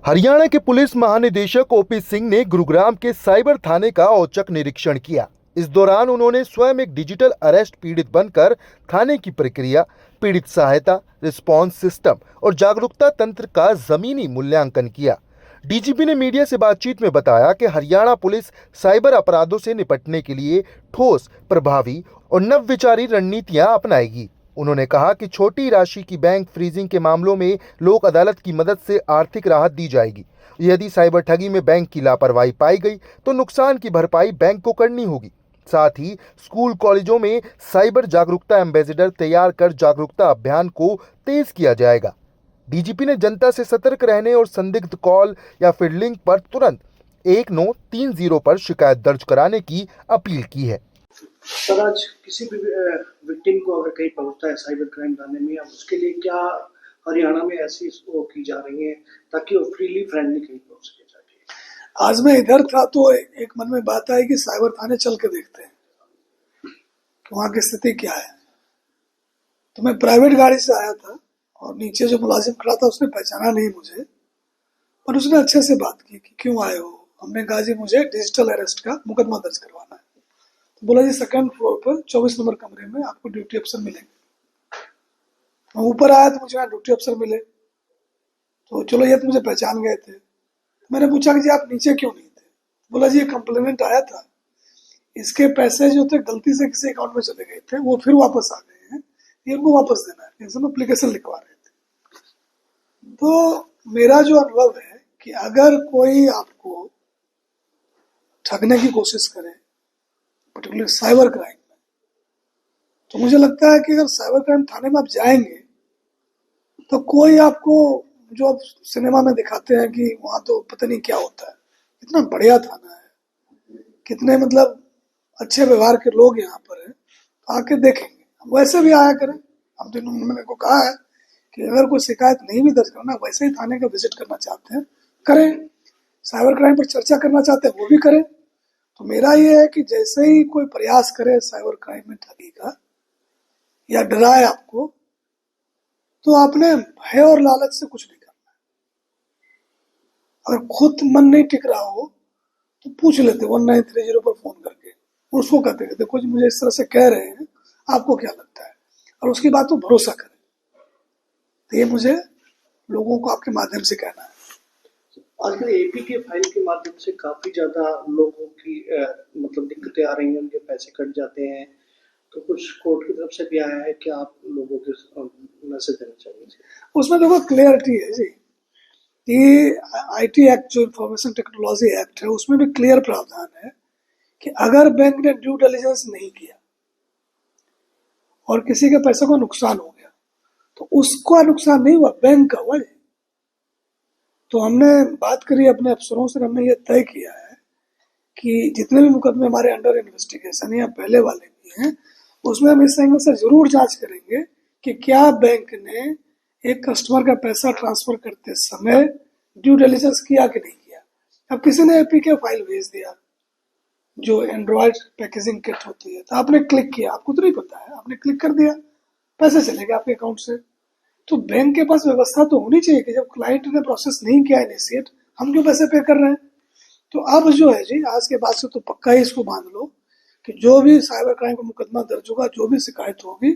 हरियाणा के पुलिस महानिदेशक ओपी सिंह ने गुरुग्राम के साइबर थाने का औचक निरीक्षण किया। इस दौरान उन्होंने स्वयं एक डिजिटल अरेस्ट पीड़ित बनकर थाने की प्रक्रिया, पीड़ित सहायता, रिस्पॉन्स सिस्टम और जागरूकता तंत्र का जमीनी मूल्यांकन किया। डीजीपी ने मीडिया से बातचीत में बताया कि हरियाणा पुलिस साइबर अपराधों से निपटने के लिए ठोस, प्रभावी और नवविचारी रणनीतियां अपनाएगी। उन्होंने कहा कि छोटी राशि की बैंक फ्रीजिंग के मामलों में लोक अदालत की मदद से आर्थिक राहत दी जाएगी। यदि साइबर ठगी में बैंक की लापरवाही पाई गई तो नुकसान की भरपाई बैंक को करनी होगी। साथ ही स्कूल कॉलेजों में साइबर जागरूकता एम्बेसडर तैयार कर जागरूकता अभियान को तेज किया जाएगा। डीजीपी ने जनता से सतर्क रहने और संदिग्ध कॉल या फिर लिंक पर तुरंत 1930 पर शिकायत दर्ज कराने की अपील की है। सर, आज किसी भी विक्टिम को अगर कहीं पहुंचता है साइबर क्राइम थाने में, अब उसके लिए क्या हरियाणा में ऐसी वो की जा रही है ताकि वो फ्रीली फ्रेंडली कहीं पहुंच सके? जाके आज मैं इधर था तो एक मन में बात आई कि साइबर थाने चल के देखते हैं कि वहां की स्थिति क्या है। तो मैं प्राइवेट गाड़ी से आया था और नीचे जो मुलाजिम खड़ा था उसने पहचाना नहीं मुझे, पर उसने अच्छे से बात की कि क्यों आए हो। हमने कहा जी मुझे डिजिटल अरेस्ट का मुकदमा दर्ज करवाना है। तो बोला जी सेकंड फ्लोर पर 24 नंबर कमरे में आपको ड्यूटी अफसर मिलेंगे। मैं ऊपर आया तो मुझे ड्यूटी अफसर मिले, तो चलो ये तो मुझे पहचान गए थे। मैंने पूछा कि जी आप नीचे क्यों नहीं थे? बोला जी ये कंप्लेनेंट आया था, इसके पैसे जो थे गलती से किसी अकाउंट में चले गए थे, वो फिर वापस आ गए हैं, ये उनको वापस देना है, इनसे एप्लीकेशन लिखवा रहे थे। तो मेरा जो अनुभव है कि अगर कोई आपको ठगने की कोशिश करे, पर्टिकुलर साइबर क्राइम में, तो मुझे लगता है कि अगर साइबर क्राइम थाने में आप जाएंगे तो कोई आपको, जो आप सिनेमा में दिखाते हैं कि वहां तो पता नहीं क्या होता है, इतना बढ़िया थाना है, कितने मतलब अच्छे व्यवहार के लोग यहाँ पर हैं, तो आके देखेंगे। हम वैसे भी आया करें। हम तो मैंने को कहा है कि अगर कोई शिकायत नहीं भी दर्ज करना, वैसे ही थाने का विजिट करना चाहते हैं करें, साइबर क्राइम पर चर्चा करना चाहते हैं वो भी करें। तो मेरा ये है कि जैसे ही कोई प्रयास करे साइबर क्राइम में ठगी का या डराए आपको, तो आपने भय और लालच से कुछ नहीं करना है। अगर खुद मन नहीं टिक रहा हो तो पूछ लेते 1930 पर फोन करके, उसको कहते देखो जी मुझे इस तरह से कह रहे हैं, आपको क्या लगता है, और उसकी बात को भरोसा करें। तो ये मुझे लोगों को आपके माध्यम से कहना है। आजकल एपी के फाइल के माध्यम से काफी ज्यादा लोगों की मतलब दिक्कतें आ रही हैं, उनके पैसे कट जाते हैं, तो कुछ कोर्ट की तरफ से भी आया है कि आप लोगों के मैसेज देना चाहिए? उसमें देखो क्लियरिटी है जी, कि आईटी एक्ट जो इंफॉर्मेशन टेक्नोलॉजी एक्ट है उसमें भी क्लियर प्रावधान है कि अगर बैंक ने ड्यू डिलिजेंस नहीं किया और किसी के पैसे को नुकसान हो गया तो उसका नुकसान नहीं हुआ, बैंक का हुआ। तो हमने बात करी अपने अफसरों से, हमने ये तय किया है कि जितने भी मुकदमे हमारे अंडर इन्वेस्टिगेशन या पहले वाले भी हैं, उसमें हम इस एंगल से जरूर जांच करेंगे कि क्या बैंक ने एक कस्टमर का पैसा ट्रांसफर करते समय ड्यू डिलिजेंस किया कि नहीं किया। अब किसी ने एपी के फाइल भेज दिया जो एंड्रॉयड पैकेजिंग किट होती है, तो आपने क्लिक किया, आपको तो नहीं पता है, आपने क्लिक कर दिया, पैसे चले गए आपके अकाउंट से। तो बैंक के पास व्यवस्था तो होनी चाहिए कि जब क्लाइंट ने प्रोसेस नहीं किया इनिशिएट, हम क्यों पैसे पे कर रहे हैं। तो अब जो है जी, आज के बाद से तो पक्का ही इसको मान लो कि जो भी साइबर क्राइम का मुकदमा दर्ज होगा, जो भी शिकायत होगी,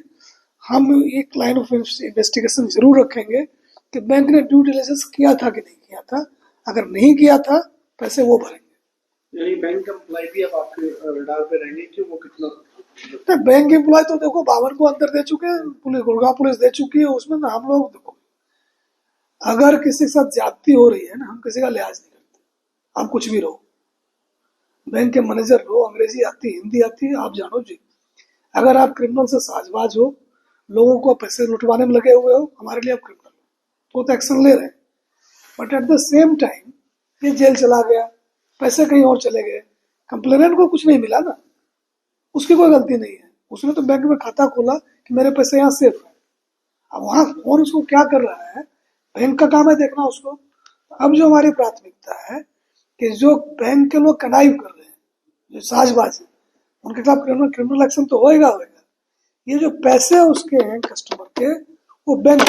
हम एक लाइन ऑफ इन्वेस्टिगेशन जरूर रखेंगे कि बैंक ने ड्यू डिलिजेंस किया था कि नहीं किया था। अगर नहीं किया था, पैसे वो भरेंगे। यानी बैंक एम्प्लॉय भी अब आपके रडार पे रहेंगे कि वो कितना? तो बैंक एम्प्लॉय तो देखो 52 को अंदर दे चुके हैं, पुलिस गुड़गांव पुलिस दे चुकी है, उसमें ना हम लोग देखो, अगर किसी के साथ ज्यादती हो रही है ना, हम किसी का लिहाज नहीं करते। आप कुछ भी रहो, बैंक के मैनेजर रहो, अंग्रेजी आती हिंदी आती है, आप जानो जी, अगर आप क्रिमिनल से साझबाज हो, लोगों को पैसे लुटवाने में लगे हुए हो, हमारे लिए आप क्रिमिनल हो, तो एक्शन ले रहे हैं। But at the same time ये जेल चला गया, पैसे कहीं और चले गए, कंप्लेनेंट को कुछ नहीं मिला ना, उसकी कोई गलती नहीं है, उसने तो बैंक में खाता खोला कि मेरे पैसे यहाँ सेफ है। अब वहां कौन उसको क्या कर रहा है, बैंक का काम है देखना उसको। अब जो हमारी प्राथमिकता है कि जो बैंक के लोग कनाइव कर रहे हैं, जो साजबाज है, उनके खिलाफ क्रिमिनल एक्शन तो होएगा। ये जो पैसे उसके हैं कस्टमर के, वो बैंक